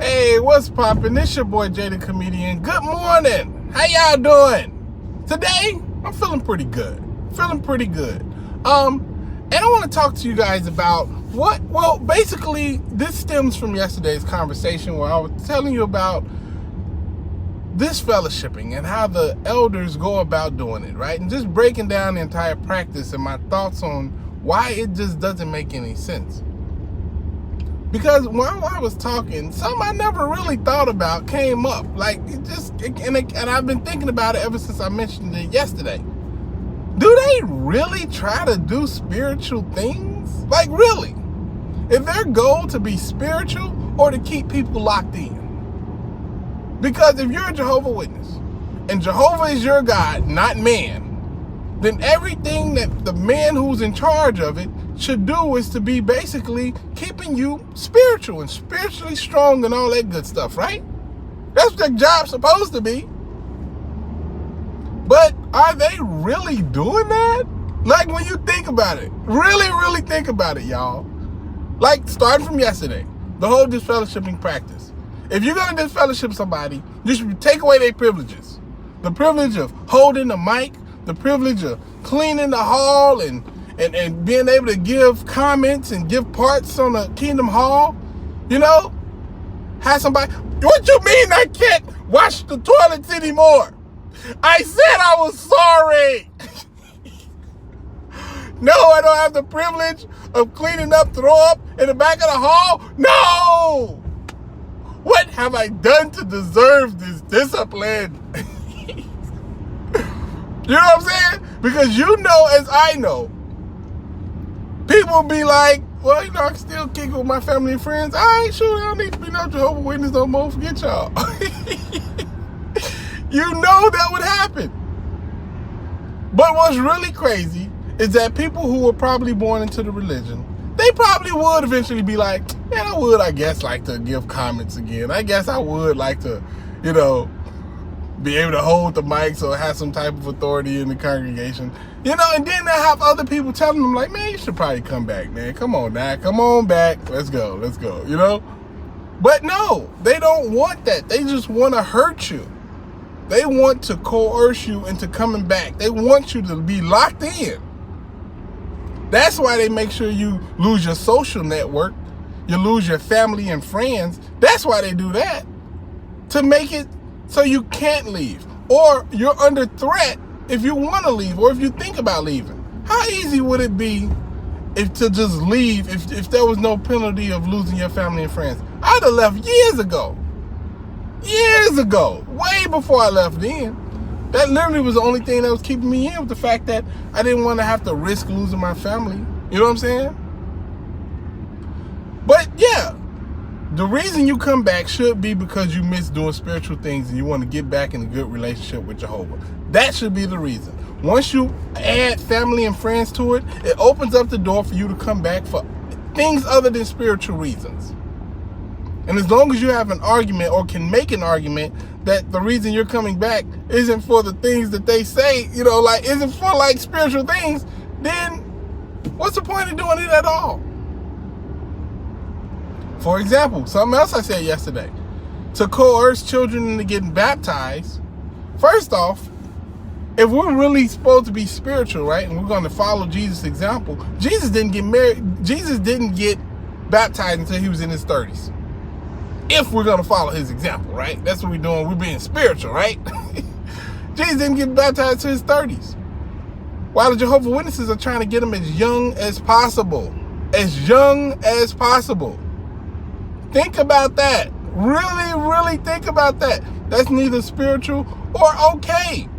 Hey, what's poppin'? It's your boy Jay the Comedian. Good morning. How y'all doing? Today, I'm feeling pretty good. And I want to talk to you guys about basically, this stems from yesterday's conversation where I was telling you about this fellowshipping and how the elders go about doing it, right? And just breaking down the entire practice and my thoughts on why it just doesn't make any sense. Because while I was talking, something I never really thought about came up. And I've been thinking about it ever since I mentioned it yesterday. Do they really try to do spiritual things? Like, really? Is their goal to be spiritual or to keep people locked in? Because if you're a Jehovah Witness, and Jehovah is your God, not man, then everything that the man who's in charge of it should do is to be basically keeping you spiritual and spiritually strong and all that good stuff, right? That's what their job's supposed to be. But are they really doing that? Like, when you think about it, really think about it, y'all. Like, starting from yesterday, the whole disfellowshipping practice. If you're going to disfellowship somebody, you should take away their privileges. The privilege of holding the mic, the privilege of cleaning the hall and being able to give comments and give parts on the Kingdom Hall. You know? Have somebody, what you mean I can't wash the toilets anymore? I said I was sorry. No, I don't have the privilege of cleaning up throw up in the back of the hall? No! What have I done to deserve this discipline? You know what I'm saying? Because you know, as I know, people be like, well, you know, I can still kick it with my family and friends. I ain't sure I don't need to be no Jehovah Witness no more. Forget y'all. You know that would happen. But what's really crazy is that people who were probably born into the religion, they probably would eventually be like, man, I would, I guess, like to give comments again. I guess I would like to, you know, be able to hold the mic so it has some type of authority in the congregation. You know, and then they have other people telling them like, man, you should probably come back, man. Come on now, come on back. Let's go, you know? But no, they don't want that. They just want to hurt you. They want to coerce you into coming back. They want you to be locked in. That's why they make sure you lose your social network. You lose your family and friends. That's why they do that. To make it so you can't leave. Or you're under threat if you want to leave or if you think about leaving. How easy would it be to just leave if there was no penalty of losing your family and friends? I'd have left years ago. Years ago. Way before I left then. That literally was the only thing that was keeping me in, with the fact that I didn't want to have to risk losing my family. You know what I'm saying? But yeah, the reason you come back should be because you miss doing spiritual things and you want to get back in a good relationship with Jehovah. That should be the reason. Once you add family and friends to it, it opens up the door for you to come back for things other than spiritual reasons. And as long as you have an argument or can make an argument that the reason you're coming back isn't for the things that they say, you know, like isn't for like spiritual things, then what's the point of doing it at all? For example, something else I said yesterday, to coerce children into getting baptized. First off, if we're really supposed to be spiritual, right, and we're going to follow Jesus' example, Jesus didn't get married. Jesus didn't get baptized until he was in his 30s. If we're going to follow his example, right? That's what we're doing. We're being spiritual, right? Jesus didn't get baptized to his 30s. While the Jehovah Witnesses are trying to get him as young as possible. As young as possible. Think about that. Really think about that. That's neither spiritual or okay.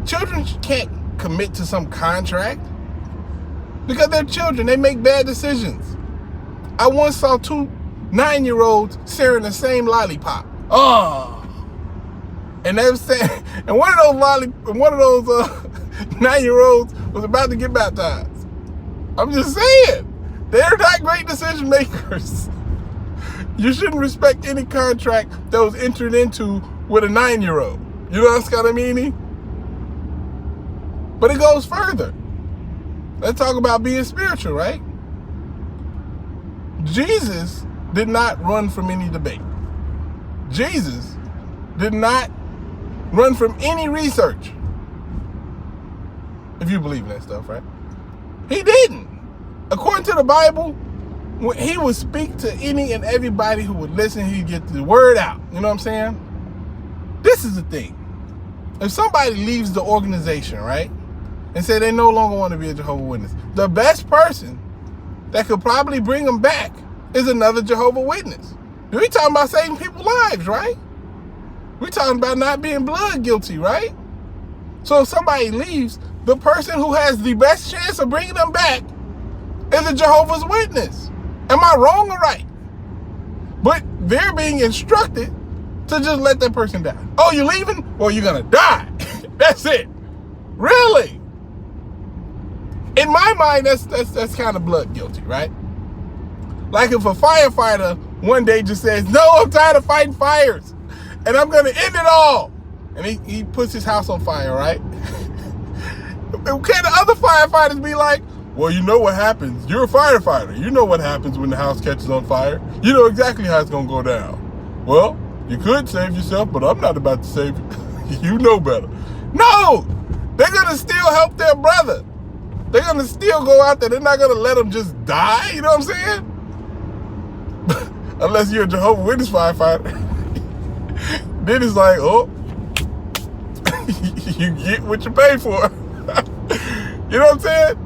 Children can't commit to some contract because they're children. They make bad decisions. I once saw 2 9-year-olds sharing the same lollipop. Oh, and they were saying, and one of those 9-year-olds was about to get baptized. I'm just saying, they're not great decision makers. You shouldn't respect any contract that was entered into with a 9-year-old. You know what I mean? But it goes further. Let's talk about being spiritual, right? Jesus did not run from any debate. Jesus did not run from any research. If you believe in that stuff, right? He didn't. According to the Bible, when he would speak to any and everybody who would listen, he'd get the word out. You know what I'm saying? This is the thing. If somebody leaves the organization, right, and say they no longer want to be a Jehovah's Witness, the best person that could probably bring them back is another Jehovah's Witness. We're talking about saving people's lives, right? We're talking about not being blood guilty, right? So if somebody leaves, the person who has the best chance of bringing them back is a Jehovah's Witness. Am I wrong or right? But they're being instructed to just let that person die. Oh, you're leaving? Well, you're going to die. That's it. Really? In my mind, that's kind of blood guilty, right? Like if a firefighter one day just says, no, I'm tired of fighting fires and I'm going to end it all. And he puts his house on fire, right? Can the other firefighters be like, well, you know what happens. You're a firefighter. You know what happens when the house catches on fire. You know exactly how it's going to go down. Well, you could save yourself, but I'm not about to save you. You know better. No! They're going to still help their brother. They're going to still go out there. They're not going to let them just die. You know what I'm saying? Unless you're a Jehovah's Witness firefighter. Then it's like, oh, you get what you pay for. You know what I'm saying?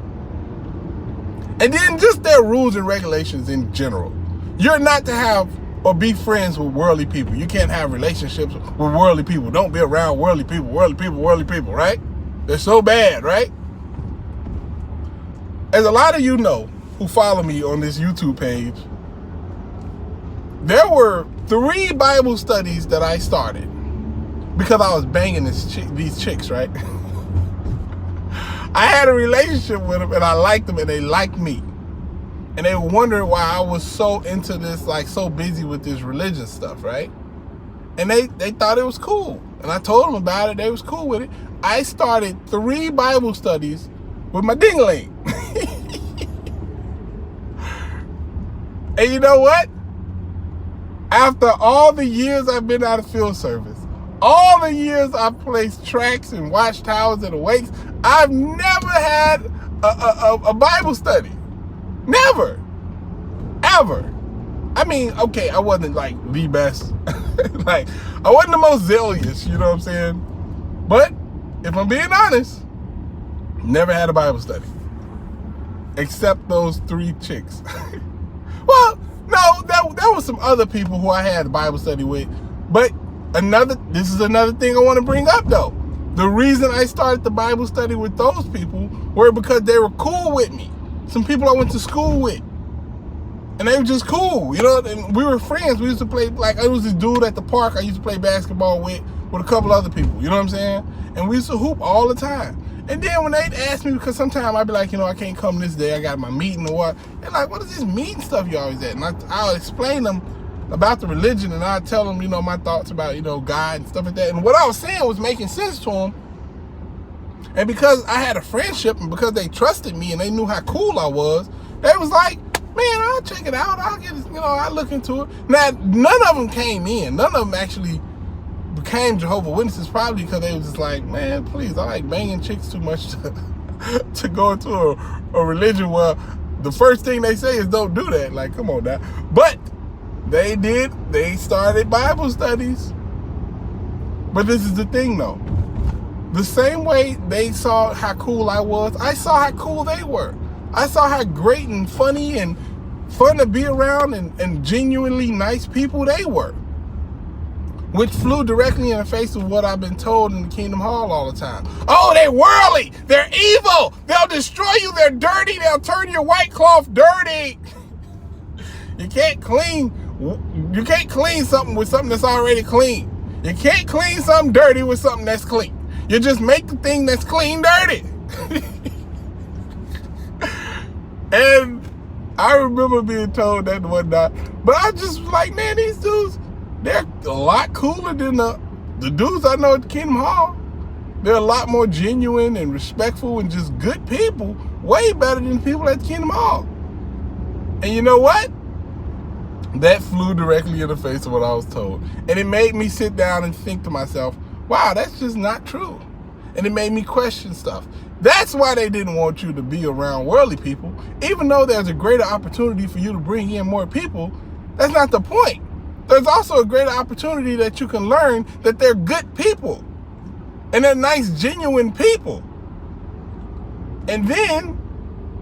And then just their rules and regulations in general. You're not to have or be friends with worldly people. You can't have relationships with worldly people. Don't be around worldly people, right? They're so bad, right? As a lot of you know who follow me on this YouTube page, there were 3 Bible studies that I started because I was banging these chicks, right? I had a relationship with them and I liked them and they liked me. And they were wondering why I was so into this, like so busy with this religion stuff, right? And they thought it was cool. And I told them about it. They was cool with it. I started 3 Bible studies with my ding-a-ling. And you know what? After all the years I've been out of field service, all the years I've placed tracks and watchtowers and awakes, I've never had a Bible study. Never. Ever. I mean, okay, I wasn't like the best. Like, I wasn't the most zealous, you know what I'm saying? But if I'm being honest, never had a Bible study. Except those 3 chicks. Well, no, there was some other people who I had a Bible study with. But this is another thing I want to bring up though. The reason I started the Bible study with those people were because they were cool with me. Some people I went to school with. And they were just cool, you know, and we were friends. We used to play, like, I was this dude at the park I used to play basketball with a couple other people, you know what I'm saying? And we used to hoop all the time. And then when they'd ask me, because sometimes I'd be like, you know, I can't come this day, I got my meeting or what. They're like, what is this meeting stuff you always at? And I'll explain them about the religion and I'll tell them, you know, my thoughts about, you know, God and stuff like that. And what I was saying was making sense to them. And because I had a friendship and because they trusted me and they knew how cool I was, they was like, man, I'll check it out. I'll get it, you know, I'll look into it. Now, none of them came in. None of them actually became Jehovah's Witnesses, probably because they was just like, man, please, I like banging chicks too much to go into a religion where the first thing they say is don't do that. Like, come on now. But they did. They started Bible studies. But this is the thing, though. The same way they saw how cool I was, I saw how cool they were. I saw how great and funny and fun to be around and genuinely nice people they were. Which flew directly in the face of what I've been told in the Kingdom Hall all the time. Oh, they're worldly. They're evil. They'll destroy you. They're dirty. They'll turn your white cloth dirty. You can't clean something with something that's already clean. You can't clean something dirty with something that's clean. You just make the thing that's clean dirty. And I remember being told that and whatnot. But I just was like, man, these dudes, they're a lot cooler than the dudes I know at the Kingdom Hall. They're a lot more genuine and respectful and just good people. Way better than people at the Kingdom Hall. And you know what? That flew directly in the face of what I was told. And it made me sit down and think to myself, wow, that's just not true. And it made me question stuff. That's why they didn't want you to be around worldly people. Even though there's a greater opportunity for you to bring in more people, that's not the point. There's also a greater opportunity that you can learn that they're good people. And they're nice, genuine people. And then,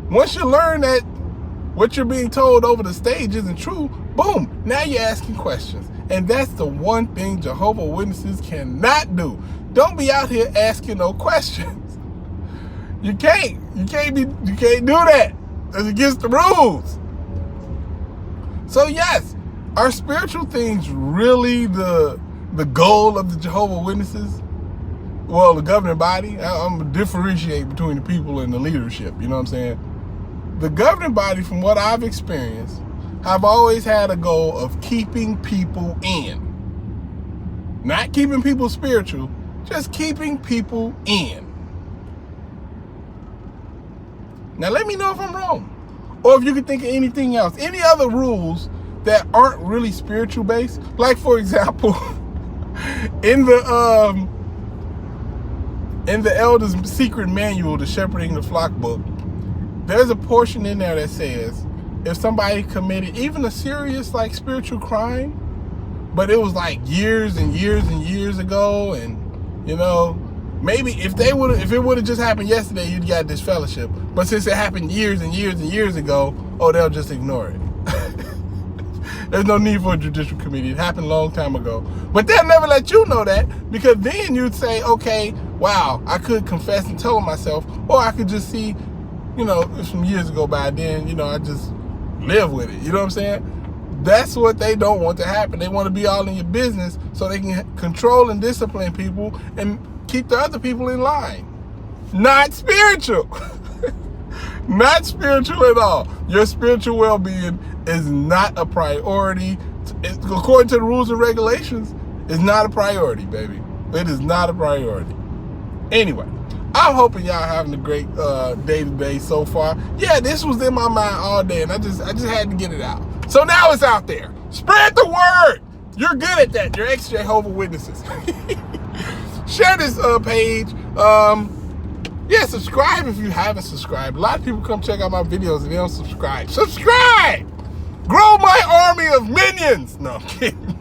once you learn that what you're being told over the stage isn't true, boom, now you're asking questions. And that's the one thing Jehovah's Witnesses cannot do. Don't be out here asking no questions. You can't do that. That's against the rules. So yes, are spiritual things really the goal of the Jehovah's Witnesses? Well, the governing body, I'm going to differentiate between the people and the leadership, you know what I'm saying? The governing body, from what I've experienced, have always had a goal of keeping people in. Not keeping people spiritual, just keeping people in. Now let me know if I'm wrong. Or if you can think of anything else. Any other rules that aren't really spiritual based. Like, for example, in the Elder's Secret Manual, the Shepherding the Flock book, there's a portion in there that says if somebody committed even a serious like spiritual crime, but it was like years and years and years ago, and you know, maybe if it would have just happened yesterday, you'd got this fellowship. But since it happened years and years and years ago, oh, they'll just ignore it. There's no need for a judicial committee. It happened a long time ago. But they'll never let you know that, because then you'd say, okay, wow, I could confess and tell myself, or I could just see, you know, some years ago by then, you know, I just live with it. You know what I'm saying? That's what they don't want to happen. They want to be all in your business so they can control and discipline people and keep the other people in line. Not spiritual. Not spiritual at all. Your spiritual well-being is not a priority. According to the rules and regulations, it's not a priority, baby. It is not a priority. Anyway, I'm hoping y'all having a great day today so far. Yeah, this was in my mind all day, and I just had to get it out. So now it's out there. Spread the word. You're good at that. You're ex-Jehovah's Witnesses. Share this page. Yeah, subscribe if you haven't subscribed. A lot of people come check out my videos and they don't subscribe. Subscribe! Grow my army of minions! No, I'm kidding.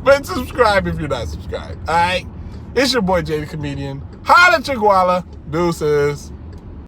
But subscribe if you're not subscribed. Alright? It's your boy Jay the Comedian. Holla Chiguala. Deuces.